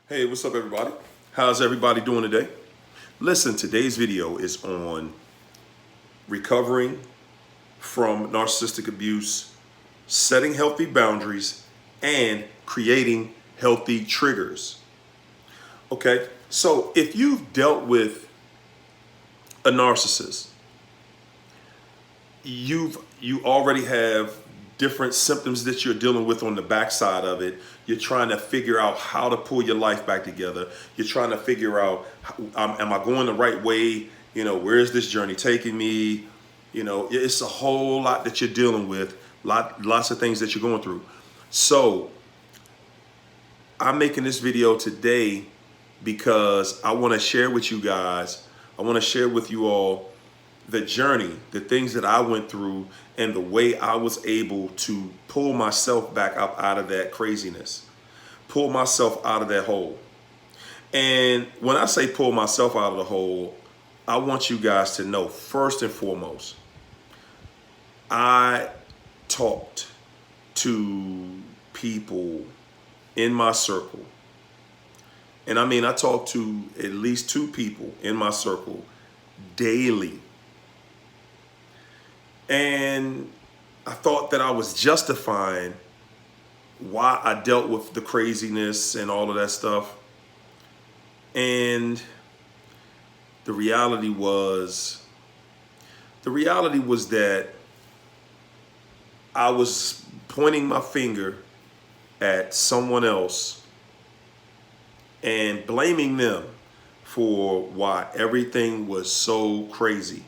Hey, what's up everybody? How's everybody doing today? Listen, today's video is on recovering from narcissistic abuse, setting healthy boundaries, and creating healthy triggers. Okay, so if you've dealt with a narcissist, you already have different symptoms that you're dealing with on the backside of it. You're trying to figure out how to pull your life back together. You're trying to figure out, am I going the right way? You know, where is this journey taking me? You know, it's a whole lot that you're dealing with, lots of things that you're going through. So I'm making this video today because I want to share with you guys, I want to share with you all the journey, the things that I went through, and the way I was able to pull myself back up out of that craziness, pull myself out of that hole. And when I say pull myself out of the hole, I want you guys to know, first and foremost, I talked to people in my circle. And I mean, I talked to at least 2 people in my circle daily. And I thought that I was justifying why I dealt with the craziness and all of that stuff. And the reality was that I was pointing my finger at someone else and blaming them for why everything was so crazy.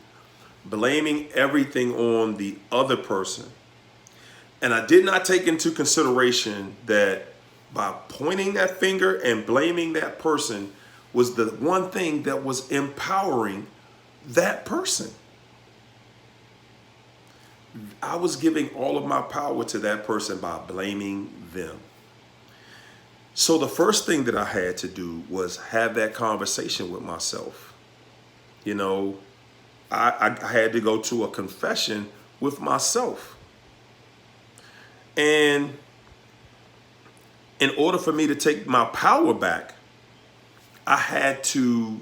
Blaming everything on the other person. And I did not take into consideration that by pointing that finger and blaming that person was the one thing that was empowering that person. I was giving all of my power to that person by blaming them. So the first thing that I had to do was have that conversation with myself. You know, I had to go to a confession with myself. And in order for me to take my power back, I had to,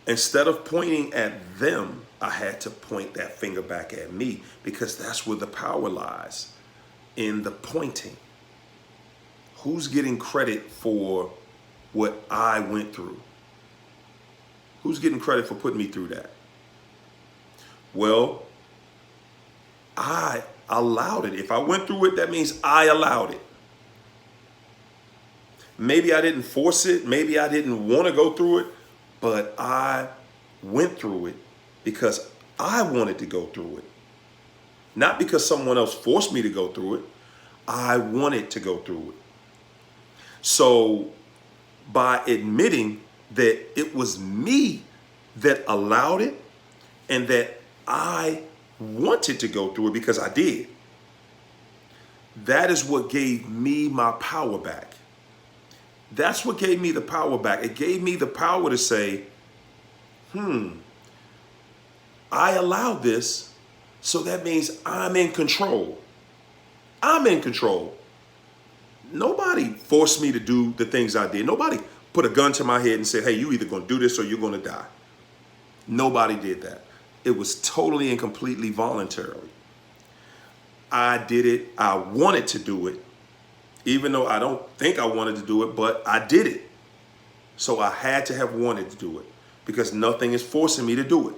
instead of pointing at them, I had to point that finger back at me, because that's where the power lies, in the pointing. Who's getting credit for what I went through? Who's getting credit for putting me through that? Well, I allowed it. If I went through it, that means I allowed it. Maybe I didn't force it. Maybe I didn't want to go through it, but I went through it because I wanted to go through it. Not because someone else forced me to go through it. I wanted to go through it. So by admitting that it was me that allowed it and that I wanted to go through it because I did, that is what gave me my power back. That's what gave me the power back. It gave me the power to say, I allowed this, so that means I'm in control. I'm in control. Nobody forced me to do the things I did. Nobody put a gun to my head and said, hey, you either gonna do this or you're gonna die. Nobody did that. It was totally and completely voluntarily. I did it. I wanted to do it, even though I don't think I wanted to do it, but I did it. So I had to have wanted to do it because nothing is forcing me to do it.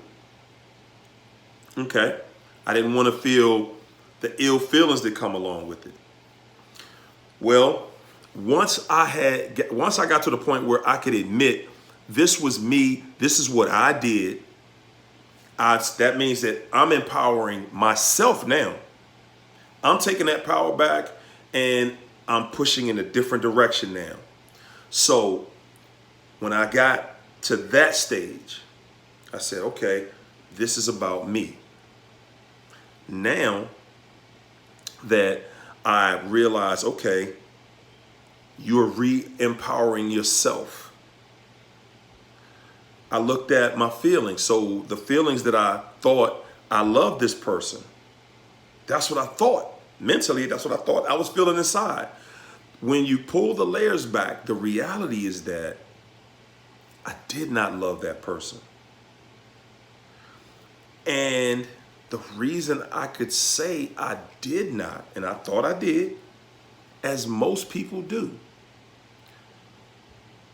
Okay? I didn't want to feel the ill feelings that come along with it. Well, once I got to the point where I could admit this was me, this is what I did, that means that I'm empowering myself now. I'm taking that power back and I'm pushing in a different direction now. So when I got to that stage, I said, okay, this is about me. Now that I realize, okay, you're re-empowering yourself. I looked at my feelings. So the feelings that I thought, I love this person. That's what I thought. Mentally, that's what I thought I was feeling inside. when you pull the layers back, the reality is that I did not love that person. And the reason I could say I did not, and I thought I did, as most people do,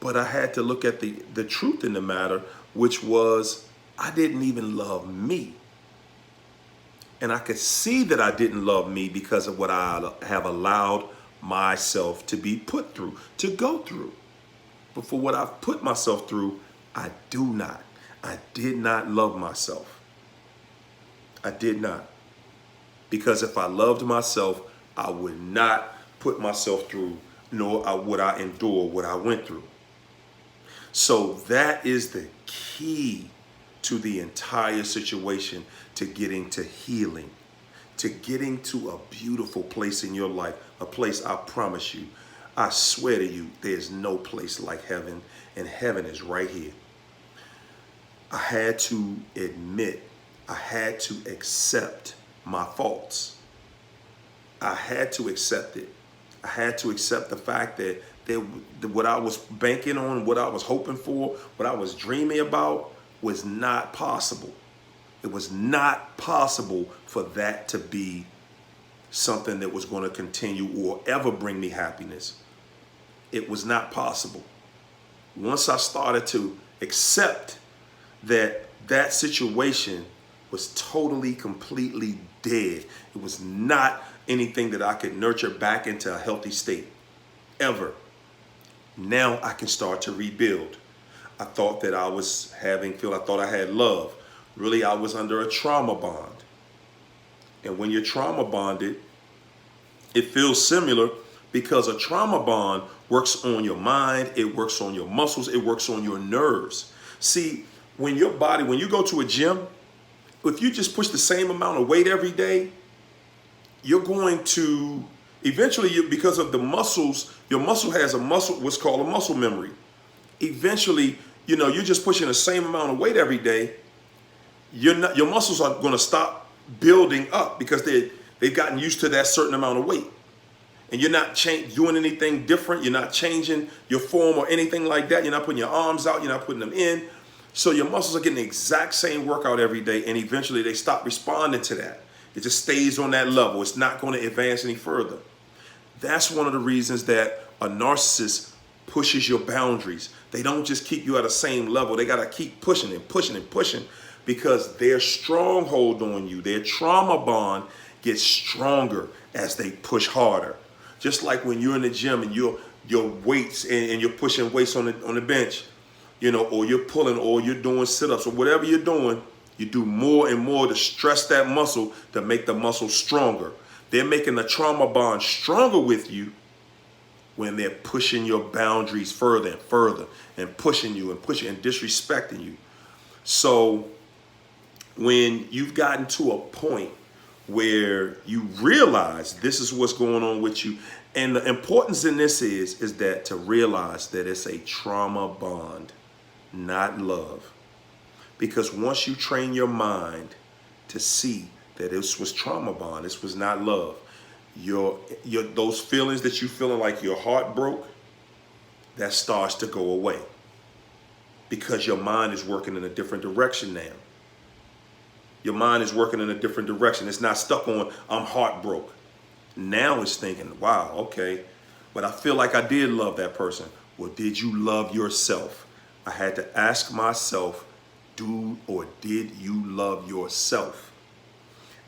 but I had to look at the truth in the matter, which was I didn't even love me. And I could see that I didn't love me because of what I have allowed myself to be put through, to go through. But for what I've put myself through, I did not love myself. I did not. Because if I loved myself, I would not put myself through, nor would I endure what I went through. So that is the key to the entire situation, to getting to healing, to getting to a beautiful place in your life, a place I promise you, I swear to you, there's no place like heaven, and heaven is right here. I had to admit, I had to accept my faults. I had to accept it. I had to accept the fact that what I was banking on, what I was hoping for, what I was dreaming about was not possible. It was not possible for that to be something that was going to continue or ever bring me happiness. It was not possible. Once I started to accept that that situation was totally, completely dead, it was not anything that I could nurture back into a healthy state, ever. Now I can start to rebuild. I thought that I was I thought I had love. Really, I was under a trauma bond. And when you're trauma bonded, it feels similar because a trauma bond works on your mind, it works on your muscles, it works on your nerves. See, when you go to a gym, if you just push the same amount of weight every day, you're going to eventually, because of the muscles, your muscle has what's called a muscle memory. Eventually, you're just pushing the same amount of weight every day. Your muscles are going to stop building up because they've gotten used to that certain amount of weight. And you're not doing anything different. You're not changing your form or anything like that. You're not putting your arms out. You're not putting them in. So your muscles are getting the exact same workout every day. And eventually they stop responding to that. It just stays on that level. It's not going to advance any further. That's one of the reasons that a narcissist pushes your boundaries. They don't just keep you at the same level. They got to keep pushing and pushing and pushing because their stronghold on you, their trauma bond gets stronger as they push harder. Just like when you're in the gym and your weights and you're pushing weights on the bench, or you're pulling or you're doing sit-ups or whatever you're doing, you do more and more to stress that muscle to make the muscle stronger. They're making the trauma bond stronger with you when they're pushing your boundaries further and further and pushing you and disrespecting you. So when you've gotten to a point where you realize this is what's going on with you, and the importance in this is that to realize that it's a trauma bond, not love. Because once you train your mind to see that this was trauma bond, this was not love, those feelings that you feeling like your heart broke, that starts to go away because your mind is working in a different direction now. Your mind is working in a different direction. It's not stuck on I'm heartbroken. Now it's thinking, wow, okay, but I feel like I did love that person. Well, did you love yourself? I had to ask myself, did you love yourself?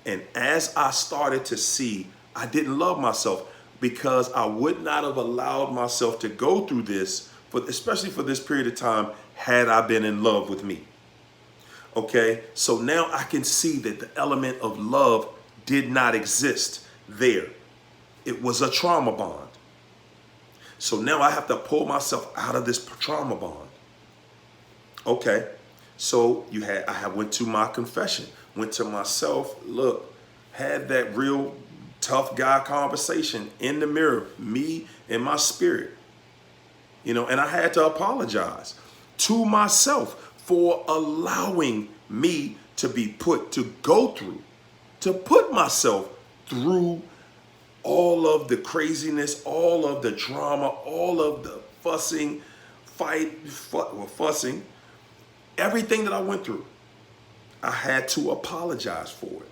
And as I started to see I didn't love myself because I would not have allowed myself to go through this, especially for this period of time, had I been in love with me. Okay, so now I can see that the element of love did not exist there. It was a trauma bond. So now I have to pull myself out of this trauma bond. Okay, so I went to my confession, went to myself, look, had that real tough guy conversation in the mirror, me and my spirit, and I had to apologize to myself for allowing me to put myself through all of the craziness, all of the drama, all of the fussing, fussing, everything that I went through, I had to apologize for it.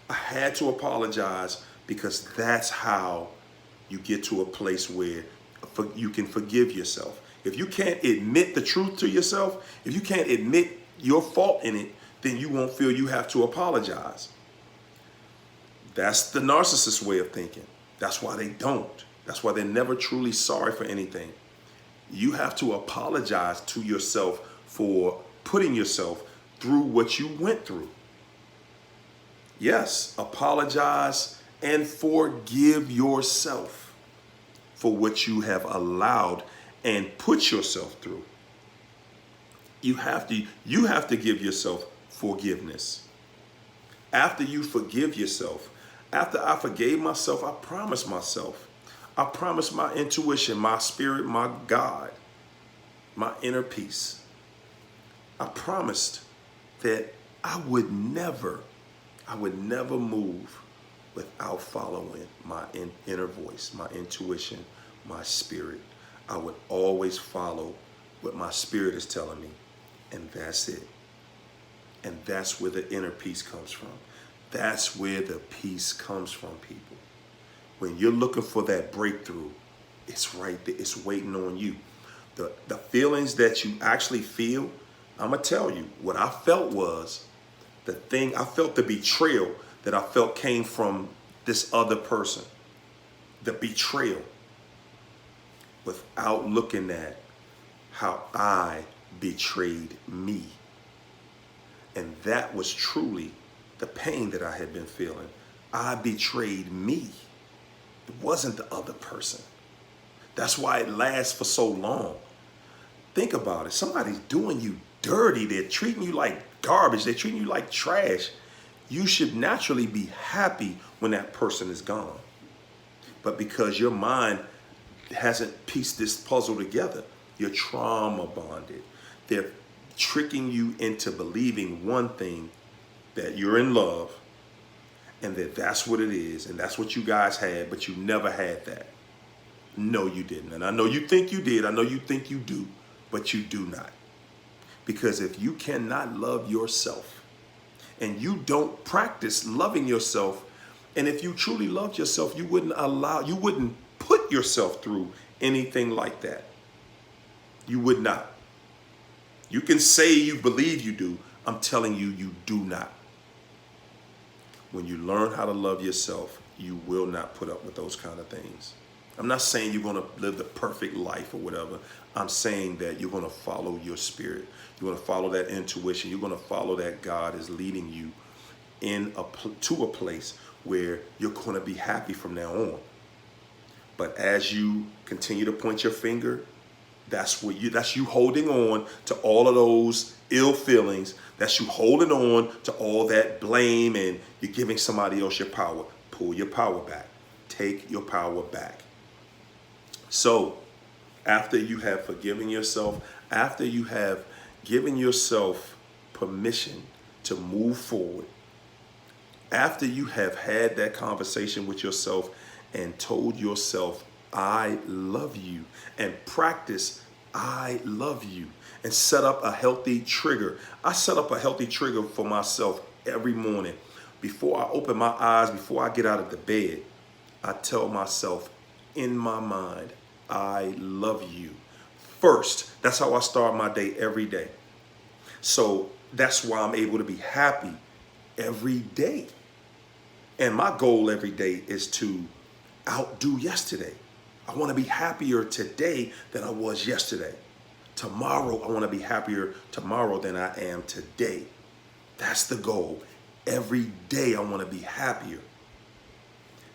I had to apologize because that's how you get to a place where you can forgive yourself. If you can't admit the truth to yourself, if you can't admit your fault in it, then you won't feel you have to apologize. That's the narcissist way of thinking. That's why they don't. That's why they're never truly sorry for anything. You have to apologize to yourself for putting yourself through what you went through. Yes, apologize and forgive yourself for what you have allowed and put yourself through. You have to give yourself forgiveness. After you forgive yourself, after I forgave myself, I promised my intuition, my spirit, my God, my inner peace. I promised that I would never move without following my inner voice, my intuition, my spirit. I would always follow what my spirit is telling me, and that's it. And that's where the inner peace comes from. That's where the peace comes from, people. When you're looking for that breakthrough, it's right there. It's waiting on you. The feelings that you actually feel, I'm going to tell you, what I felt was I felt the betrayal that I felt came from this other person. The betrayal. Without looking at how I betrayed me. And that was truly the pain that I had been feeling. I betrayed me. It wasn't the other person. That's why it lasts for so long. Think about it. Somebody's doing you dirty. They're treating you like garbage. They're treating you like trash. You should naturally be happy when that person is gone. But because your mind hasn't pieced this puzzle together, you're trauma bonded. They're tricking you into believing one thing, that you're in love, and that's what it is, and that's what you guys had, but you never had that. No, you didn't. And I know you think you did. I know you think you do, but you do not. Because if you cannot love yourself, and you don't practice loving yourself, and if you truly loved yourself, you wouldn't put yourself through anything like that. You would not. You can say you believe you do. I'm telling you, you do not. When you learn how to love yourself, you will not put up with those kind of things. I'm not saying you're going to live the perfect life or whatever. I'm saying that you're going to follow your spirit. You're going to follow that intuition. You're going to follow that God is leading you to a place where you're going to be happy from now on. But as you continue to point your finger, that's you holding on to all of those ill feelings. That's you holding on to all that blame, and you're giving somebody else your power. Pull your power back. Take your power back. So after you have forgiven yourself, after you have given yourself permission to move forward, after you have had that conversation with yourself and told yourself, I love you, and practice, I love you, and set up a healthy trigger. I set up a healthy trigger for myself every morning. Before I open my eyes, before I get out of the bed, I tell myself in my mind, I love you first. That's how I start my day every day. So that's why I'm able to be happy every day. And my goal every day is to outdo yesterday. I want to be happier today than I was yesterday. Tomorrow, I want to be happier tomorrow than I am today. That's the goal. Every day, I want to be happier.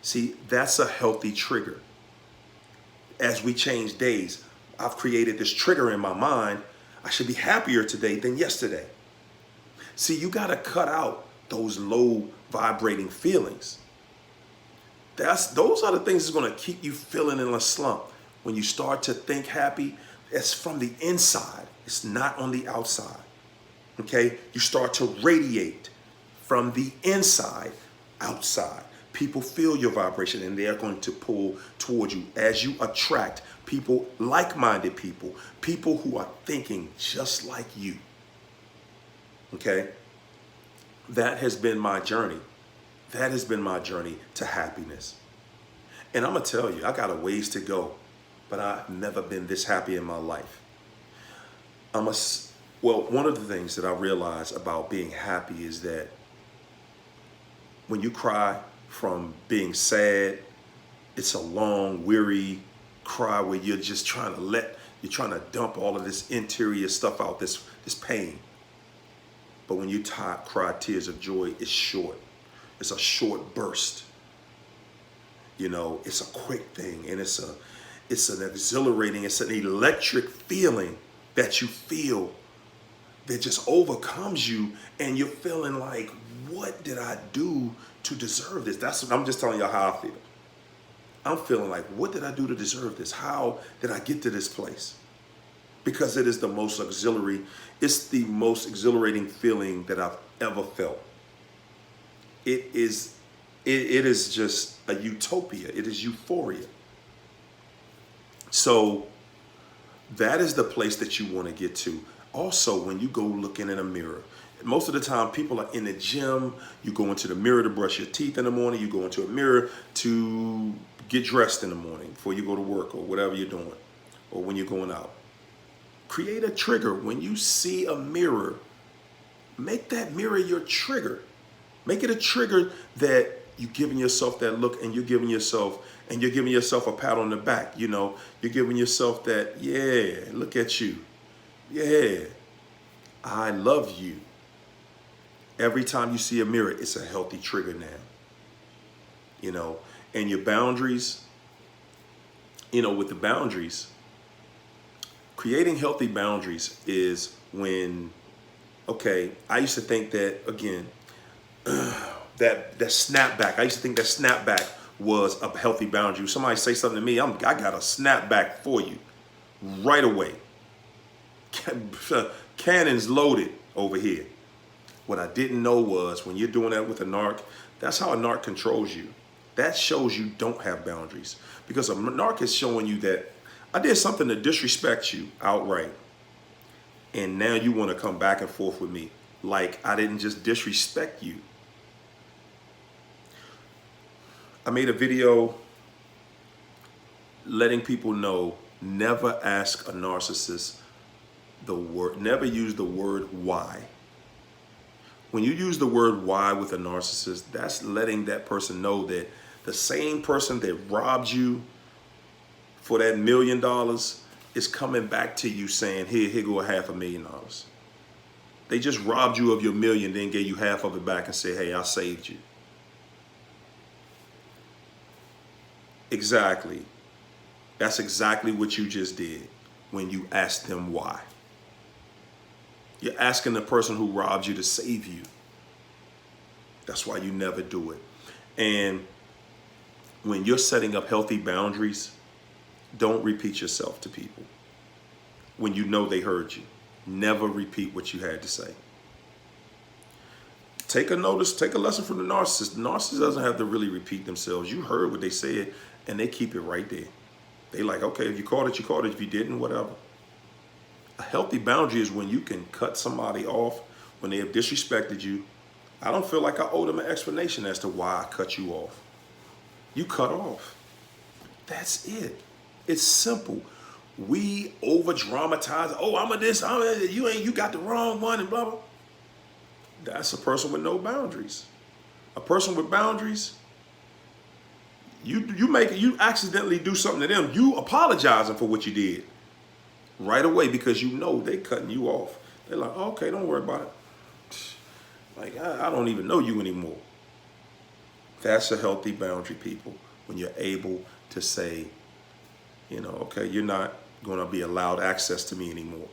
See, that's a healthy trigger. As we change days, I've created this trigger in my mind. I should be happier today than yesterday. See, you got to cut out those low vibrating feelings. Those are the things that's going to keep you feeling in a slump. When you start to think happy, it's from the inside. It's not on the outside. Okay? You start to radiate from the inside outside. People feel your vibration and they're going to pull towards you as you attract people, like-minded people, people who are thinking just like you. Okay? That has been my journey. That has been my journey to happiness. And I'm going to tell you, I got a ways to go, but I've never been this happy in my life. Well, one of the things that I realize about being happy is that when you cry from being sad, it's a long, weary cry where you're just trying to dump all of this interior stuff out, this pain. But when you cry tears of joy, it's short. It's a short burst. You know, it's a quick thing, and it's an exhilarating, it's an electric feeling that you feel that just overcomes you, and you're feeling like, what did I do to deserve this? I'm just telling you how I feel. I'm feeling like, what did I do to deserve this? How did I get to this place? Because it is the most exhilarating feeling that I've ever felt. It is just a utopia. It is euphoria. So that is the place that you want to get to. Also, when you go looking in a mirror, most of the time people are in the gym, you go into the mirror to brush your teeth in the morning, you go into a mirror to get dressed in the morning before you go to work or whatever you're doing, or when you're going out. Create a trigger. When you see a mirror, make that mirror your trigger. Make it a trigger that you're giving yourself that look, and you're giving yourself a pat on the back. You know, you're giving yourself that, yeah, look at you. Yeah, I love you. Every time you see a mirror, it's a healthy trigger now. You know, and your boundaries, you know, with the boundaries, creating healthy boundaries is when, okay, I used to think that, again, that snapback, I used to think that snapback was a healthy boundary. Somebody say something to me, I got a snapback for you right away. Cannons loaded over here. What I didn't know was when you're doing that with a narc, that's how a narc controls you. That shows you don't have boundaries, because a narc is showing you that I did something to disrespect you outright, and now you want to come back and forth with me like I didn't just disrespect you. I made a video letting people know, never ask a narcissist never use the word why. When you use the word why with a narcissist, that's letting that person know that the same person that robbed you for that $1 million is coming back to you saying, here go $500,000. They just robbed you of your $1 million, then gave you half of it back and said, hey, I saved you. Exactly. That's exactly what you just did when you asked them why. You're asking the person who robbed you to save you. That's why you never do it. And when you're setting up healthy boundaries, don't repeat yourself to people. When you know they heard you, never repeat what you had to say. Take a lesson from the narcissist. The narcissist doesn't have to really repeat themselves. You heard what they said, and they keep it right there. They like, okay, if you caught it, you caught it. If you didn't, whatever. A healthy boundary is when you can cut somebody off when they have disrespected you. I don't feel like I owe them an explanation as to why I cut you off. You cut off. That's it. It's simple. We over dramatize. Oh, I'm a this. You got the wrong one, and blah blah. That's a person with no boundaries. A person with boundaries. You accidentally do something to them. You apologizing for what you did right away, because you know they cutting you off. They're like, oh, okay, don't worry about it. Like, I don't even know you anymore. That's a healthy boundary, people. When you're able to say, you know, okay, you're not going to be allowed access to me anymore.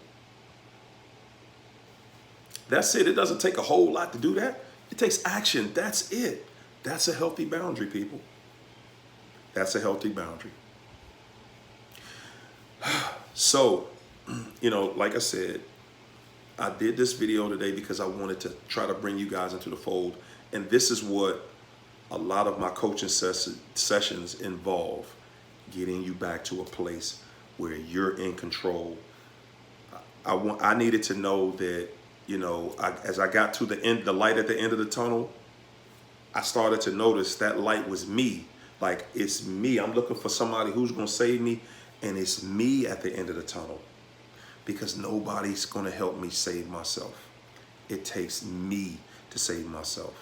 That's it. It doesn't take a whole lot to do that. It takes action. That's it. That's a healthy boundary, people. That's a healthy boundary. So, you know, like I said, I did this video today because I wanted to try to bring you guys into the fold. And this is what a lot of my coaching sessions involve getting you back to a place where you're in control. I needed to know that, as I got to the light at the end of the tunnel, I started to notice that light was me. Like, it's me. I'm looking for somebody who's going to save me, and it's me at the end of the tunnel, because nobody's going to help me save myself. It takes me to save myself.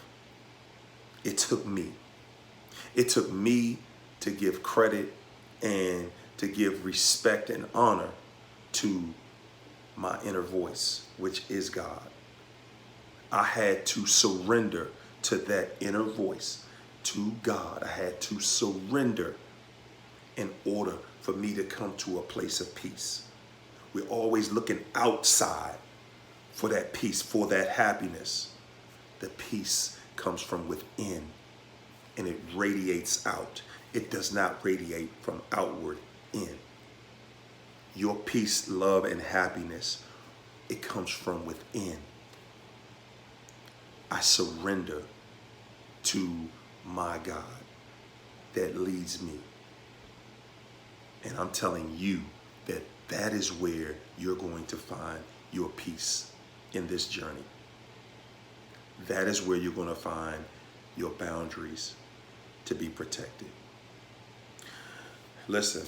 It took me. It took me to give credit and to give respect and honor to my inner voice, which is God. I had to surrender to that inner voice, to God. I had to surrender in order for me to come to a place of peace. We're always looking outside for that peace, for that happiness. The peace comes from within, and it radiates out. It does not radiate from outward in. Your peace, love, and happiness, it comes from within. I surrender to my God that leads me. And I'm telling you that that is where you're going to find your peace in this journey. That is where you're going to find your boundaries to be protected. Listen,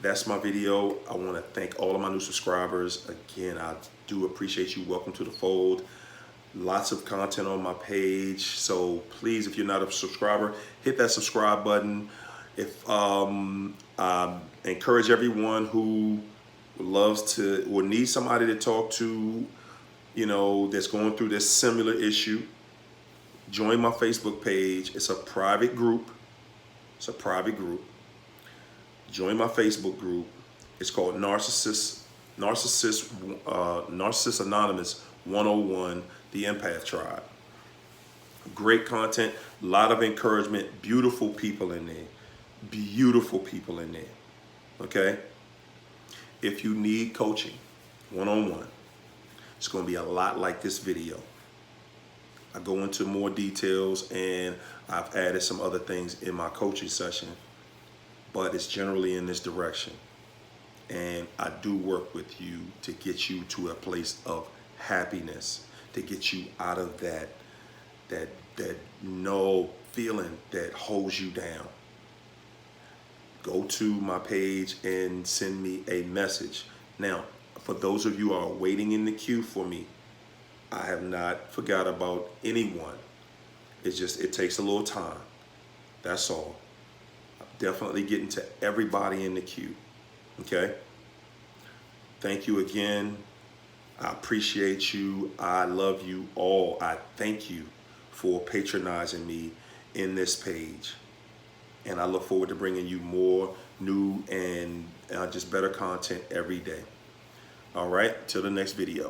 that's my video. I want to thank all of my new subscribers. Again, I do appreciate you. Welcome to the fold. Lots of content on my page. So please, if you're not a subscriber, hit that subscribe button. If I encourage everyone who loves to or needs somebody to talk to, that's going through this similar issue, join my Facebook page. It's a private group. Join my Facebook group. It's called Narcissist Anonymous 101, the Empath Tribe. Great content, a lot of encouragement, beautiful people in there. Okay? If you need coaching, one-on-one, it's going to be a lot like this video. I go into more details, and I've added some other things in my coaching session, but it's generally in this direction. And I do work with you to get you to a place of happiness, to get you out of that no feeling that holds you down. Go to my page and send me a message. Now, for those of you who are waiting in the queue for me, I have not forgot about anyone. It's just, it takes a little time. That's all. I'm definitely getting to everybody in the queue. Okay? Thank you again. I appreciate you. I love you all. I thank you for patronizing me in this page. And I look forward to bringing you more new and just better content every day. All right, till the next video.